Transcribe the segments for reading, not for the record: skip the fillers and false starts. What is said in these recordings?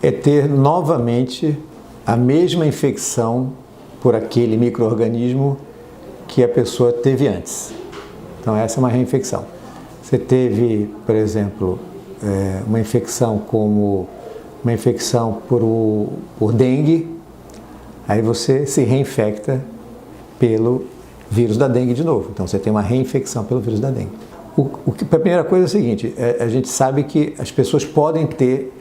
é ter novamente a mesma infecção por aquele micro-organismo que a pessoa teve antes. Então essa é uma reinfecção. Você teve, por exemplo, uma infecção como uma infecção por dengue, aí você se reinfecta pelo vírus da dengue de novo. Então você tem uma reinfecção pelo vírus da dengue. A primeira coisa é o seguinte, a gente sabe que as pessoas podem ter,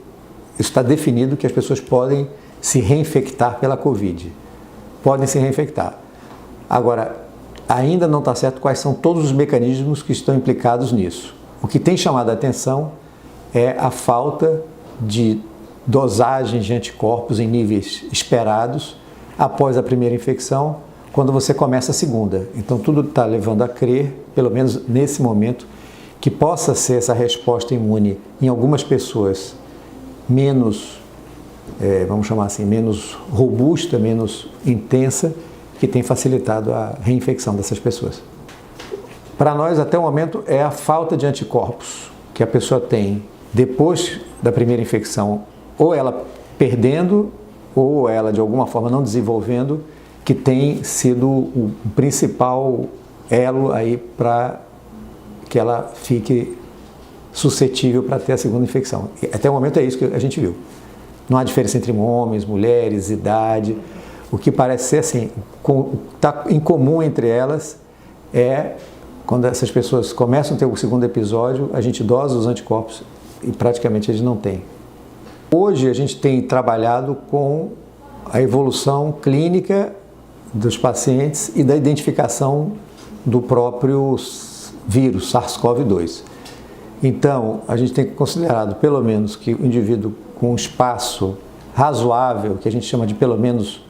está definido que as pessoas podem se reinfectar pela Covid. Podem se reinfectar. Agora, ainda não está certo quais são todos os mecanismos que estão implicados nisso. O que tem chamado a atenção é a falta de dosagem de anticorpos em níveis esperados após a primeira infecção, quando você começa a segunda. Então tudo está levando a crer, pelo menos nesse momento, que possa ser essa resposta imune em algumas pessoas menos, vamos chamar assim, menos robusta, menos intensa, que tem facilitado a reinfecção dessas pessoas. Para nós, até o momento, é a falta de anticorpos que a pessoa tem depois da primeira infecção, ou ela perdendo, ou ela de alguma forma não desenvolvendo, que tem sido o principal elo aí para que ela fique suscetível para ter a segunda infecção. E até o momento é isso que a gente viu. Não há diferença entre homens, mulheres, idade. O que parece ser assim, está em comum entre elas é quando essas pessoas começam a ter o segundo episódio, a gente dosa os anticorpos e praticamente eles não têm. Hoje a gente tem trabalhado com a evolução clínica dos pacientes e da identificação do próprio vírus SARS-CoV-2. Então, a gente tem considerado pelo menos que o indivíduo com um espaço razoável, que a gente chama de pelo menos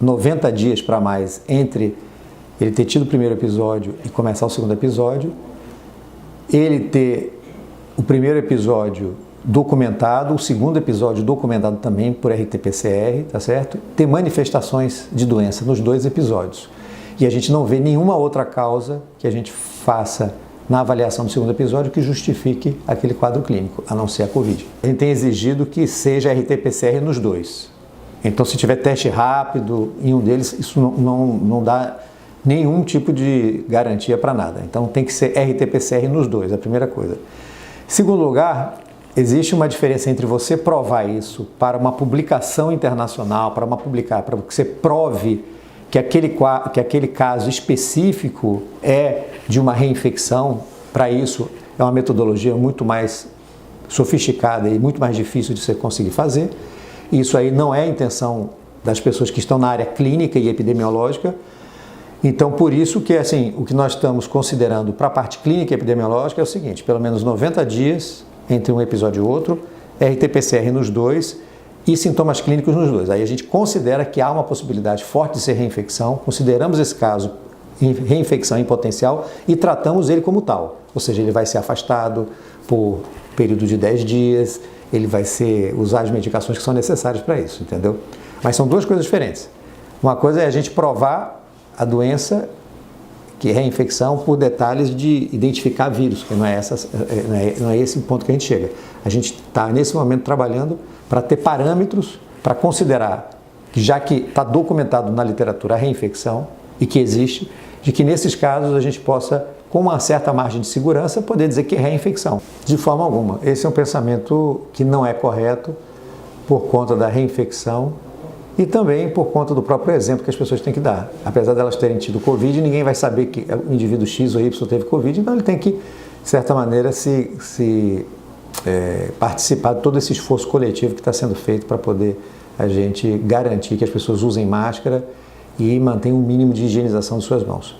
90 dias para mais, entre ele ter tido o primeiro episódio e começar o segundo episódio, ele ter o primeiro episódio documentado, o segundo episódio documentado também por RT-PCR, tá certo? Ter manifestações de doença nos dois episódios. E a gente não vê nenhuma outra causa que a gente faça na avaliação do segundo episódio que justifique aquele quadro clínico, a não ser a Covid. A gente tem exigido que seja RT-PCR nos dois. Então, se tiver teste rápido em um deles, isso não dá nenhum tipo de garantia para nada. Então, tem que ser RT-PCR nos dois, a primeira coisa. Segundo lugar, existe uma diferença entre você provar isso para uma publicação internacional, para que você prove que aquele caso específico é de uma reinfecção. Para isso, é uma metodologia muito mais sofisticada e muito mais difícil de você conseguir fazer. Isso aí não é a intenção das pessoas que estão na área clínica e epidemiológica. Então, por isso que assim, o que nós estamos considerando para a parte clínica e epidemiológica é o seguinte, pelo menos 90 dias entre um episódio e outro, RT-PCR nos dois e sintomas clínicos nos dois. Aí a gente considera que há uma possibilidade forte de ser reinfecção, consideramos esse caso reinfecção em potencial e tratamos ele como tal. Ou seja, ele vai ser afastado por período de 10 dias, ele vai usar as medicações que são necessárias para isso, entendeu? Mas são duas coisas diferentes. Uma coisa é a gente provar a doença, que é reinfecção, por detalhes de identificar vírus, que não é esse o ponto que a gente chega. A gente está, nesse momento, trabalhando para ter parâmetros para considerar, que já que está documentado na literatura a reinfecção e que existe, de que nesses casos a gente possa, com uma certa margem de segurança, poder dizer que é reinfecção. De forma alguma. Esse é um pensamento que não é correto por conta da reinfecção e também por conta do próprio exemplo que as pessoas têm que dar. Apesar de elas terem tido Covid, ninguém vai saber que o indivíduo X ou Y teve Covid, então ele tem que, de certa maneira, participar de todo esse esforço coletivo que está sendo feito para poder a gente garantir que as pessoas usem máscara e mantenham um mínimo de higienização de suas mãos.